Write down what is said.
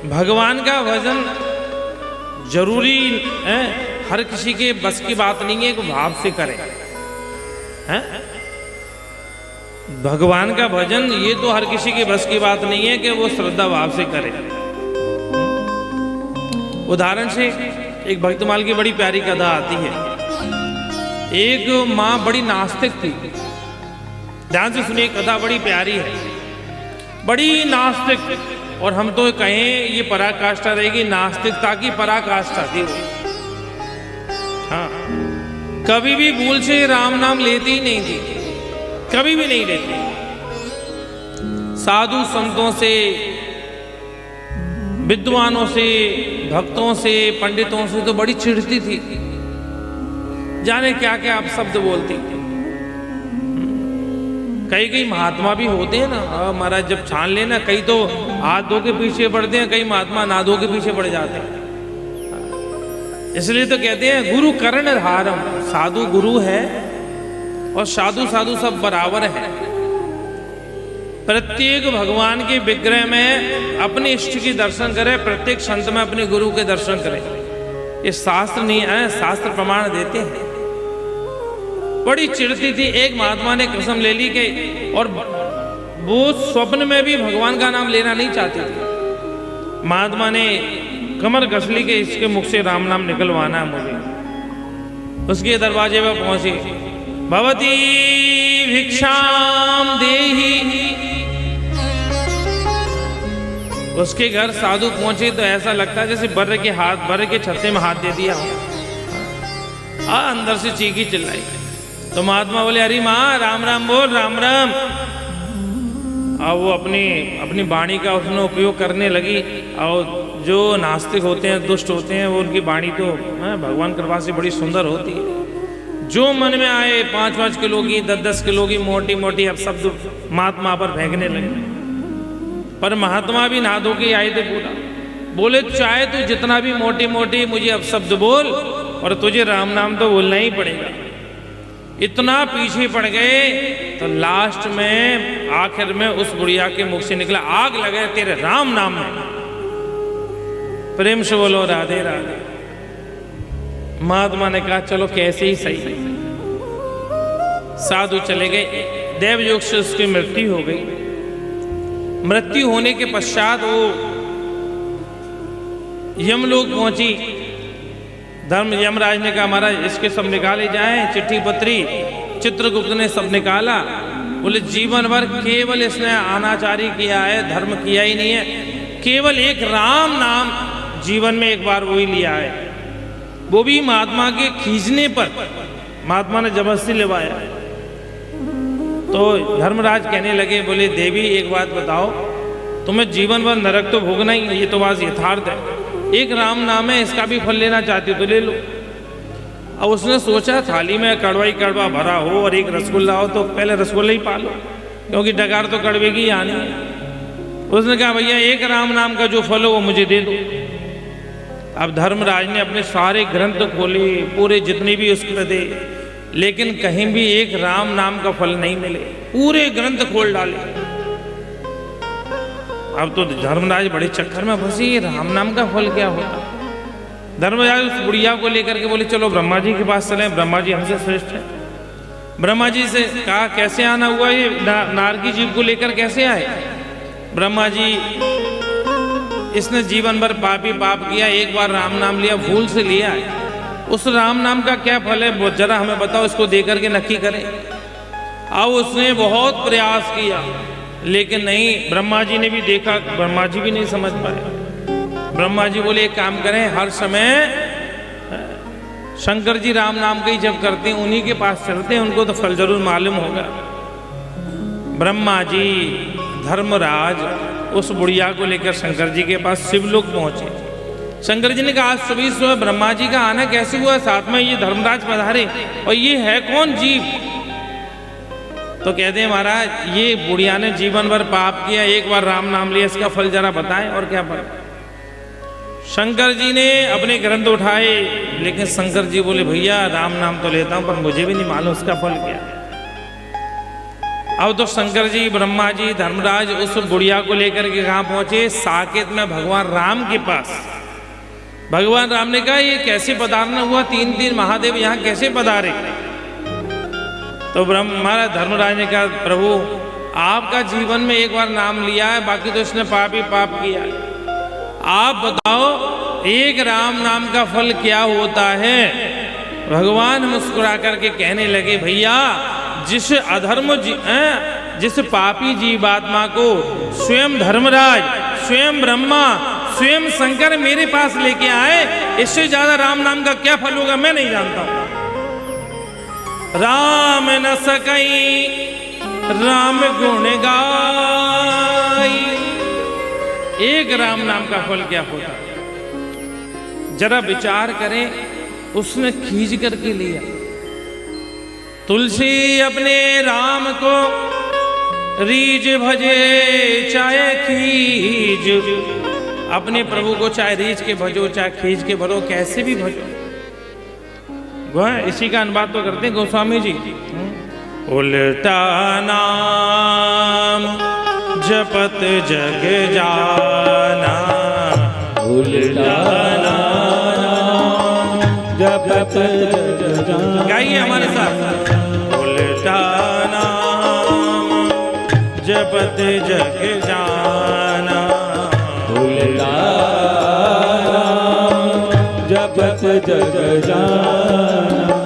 भगवान का भजन जरूरी है, हर किसी के बस की बात नहीं है कि भाव से करे हैं। भगवान का भजन ये तो हर किसी के बस की बात नहीं है कि वो श्रद्धा भाव से करे। उदाहरण से एक भक्तमाल की बड़ी प्यारी कथा आती है। एक माँ बड़ी नास्तिक थी, ध्यान से सुनिए, कथा बड़ी प्यारी है। बड़ी नास्तिक, और हम तो कहें ये पराकाष्ठा रहेगी, नास्तिकता की पराकाष्ठा थी वो। हाँ, कभी भी भूल से राम नाम लेती ही नहीं थी, कभी भी नहीं लेती। साधु संतों से, विद्वानों से, भक्तों से, पंडितों से तो बड़ी चिढ़ती थी, जाने क्या क्या आप शब्द बोलती। कई कई महात्मा भी होते हैं ना, महाराज जब छान लेना, कई तो हाथ धो के पीछे पड़ते हैं, कई महात्मा ना धो के पीछे पड़ जाते हैं। इसलिए तो कहते हैं गुरु कर्ण धारम, साधु गुरु है और साधु साधु सब बराबर है। प्रत्येक भगवान के विग्रह में अपने इष्ट की दर्शन करें, प्रत्येक संत में अपने गुरु के दर्शन करें। ये शास्त्र नहीं है, शास्त्र प्रमाण देते हैं। बड़ी चिढ़ती थी। एक महात्मा ने कसम ले ली कि, और वो स्वप्न में भी भगवान का नाम लेना नहीं चाहती थी। महात्मा ने कमर कस ली कि इसके मुख से राम नाम निकलवाना है मुझे। उसके दरवाजे पर पहुंची, भवती भिक्षाम देहि। उसके घर साधु पहुंचे तो ऐसा लगता है जैसे बर्रे के छत्ते में हाथ दे दिया हो। अंदर से चीखी चिल्लाई। तो महात्मा बोले, अरे माँ राम राम बोल, राम राम। अब वो अपनी वाणी का उसने उपयोग करने लगी। और जो नास्तिक होते हैं, दुष्ट होते हैं, वो उनकी वाणी तो भगवान कृपा से बड़ी सुंदर होती है। जो मन में आए 5-5 किलो की, 10-10 किलो की मोटी मोटी अब शब्द महात्मा पर फेंकने लगे। पर महात्मा भी ना धो के आए थे पूरा। बोले, चाहे तू जितना भी मोटी मोटी मुझे अब शब्द बोल, और तुझे राम नाम तो बोलना ही पड़ेगा। इतना पीछे पड़ गए तो लास्ट में आखिर में उस बुढ़िया के मुख से निकला, आग लगे तेरे राम नाम में। प्रेम से बोलो राधे राधे। महात्मा ने कहा चलो कैसे ही सही। साधु चले गए। देव योग से उसकी मृत्यु हो गई। मृत्यु होने के पश्चात वो यमलोक पहुंची। यमराज ने कहा, महाराज इसके सब निकाले जाएं, चिट्ठी पत्री। चित्रगुप्त ने सब निकाला। बोले, जीवन भर केवल इसने अनाचारी किया है, धर्म किया ही नहीं है। केवल एक राम नाम जीवन में एक बार वही लिया है, वो भी महात्मा के खींचने पर। महात्मा ने जबरदस्ती लिवाया। तो धर्मराज कहने लगे, बोले देवी एक बात बताओ, तुम्हें जीवन भर नरक तो भोगना ही, ये तो बात यथार्थ है। एक राम नाम है, इसका भी फल लेना चाहती हो तो ले लो। अब उसने सोचा थाली में कड़वा ही कड़वा भरा हो और एक रसगुल्ला हो तो पहले रसगुल्ला ही पालो, क्योंकि डकार तो कड़वे की आनी है। उसने कहा, भैया एक राम नाम का जो फल हो वो मुझे दे दो। अब धर्मराज ने अपने सारे ग्रंथ खोले, पूरे जितने भी उसको दे, लेकिन कहीं भी एक राम नाम का फल नहीं मिले। पूरे ग्रंथ खोल डाले। अब तो धर्मराज बड़े चक्कर में फंसी, राम नाम का फल क्या होता। धर्मराज उस बुढ़िया को लेकर के बोले, चलो ब्रह्मा जी के पास चले, ब्रह्मा जी हमसे श्रेष्ठ है। ब्रह्मा जी से कहा, कैसे आना हुआ, ये नारकी जीव को लेकर कैसे आए। ब्रह्मा जी, इसने जीवन भर पाप ही पाप किया, एक बार राम नाम लिया, भूल से लिया है। उस राम नाम का क्या फल है, वो जरा हमें बताओ, इसको दे करके नक्की करें। अब उसने बहुत प्रयास किया, लेकिन नहीं। ब्रह्मा जी ने भी देखा, ब्रह्मा जी भी नहीं समझ पाए। ब्रह्मा जी बोले, एक काम करें, हर समय शंकर जी राम नाम का ही जब करते हैं, उन्हीं के पास चलते हैं, उनको तो फल जरूर मालूम होगा। ब्रह्मा जी, धर्मराज उस बुढ़िया को लेकर शंकर जी के पास शिवलोक पहुंचे। शंकर जी ने कहा, आज सुबह सुबह ब्रह्मा जी का आना कैसे हुआ, साथ में ये धर्मराज पधारे, और ये है कौन जीव। तो कहते हैं, महाराज ये बुढ़िया ने जीवन भर पाप किया, एक बार राम नाम लिया, इसका फल जरा बताएं और क्या फल। शंकर जी ने अपने ग्रंथ उठाए, लेकिन शंकर जी बोले, भैया राम नाम तो लेता हूं, पर मुझे भी नहीं मालूम उसका फल क्या है। अब तो शंकर जी, ब्रह्मा जी, धर्मराज उस बुढ़िया को लेकर के कहाँ पहुंचे? साकेत में भगवान राम के पास। भगवान राम ने कहा ये कैसे पधारना हुआ? 3 महादेव यहाँ कैसे पधारे? तो महाराज धर्मराज ने कहा प्रभु आपका जीवन में एक बार नाम लिया है, बाकी तो इसने पाप ही पाप किया है। आप बताओ एक राम नाम का फल क्या होता है? भगवान मुस्कुरा करके कहने लगे भैया जिस अधर्म जिस पापी जीवात्मा को स्वयं धर्मराज, स्वयं ब्रह्मा, स्वयं शंकर मेरे पास लेके आए, इससे ज्यादा राम नाम का क्या फल होगा मैं नहीं जानता हूं। राम न सकई राम गुण गाई, एक राम नाम का फल क्या होता? जरा विचार करें, उसने खींच करके लिया। तुलसी अपने राम को रीज भजे चाहे खींच, अपने प्रभु को चाहे रीझ के भजो चाहे खींच के भरो, कैसे भी भजो। इसी का अनुवाद तो करते हैं गोस्वामी जी। उल्टा नाम जपत जग जाना, उल्टा नाम जपत जग जाना। गाइए हमारे साथ। उल्टा नाम जपत जग जाना, उल्टा नाम जपत जग जाना।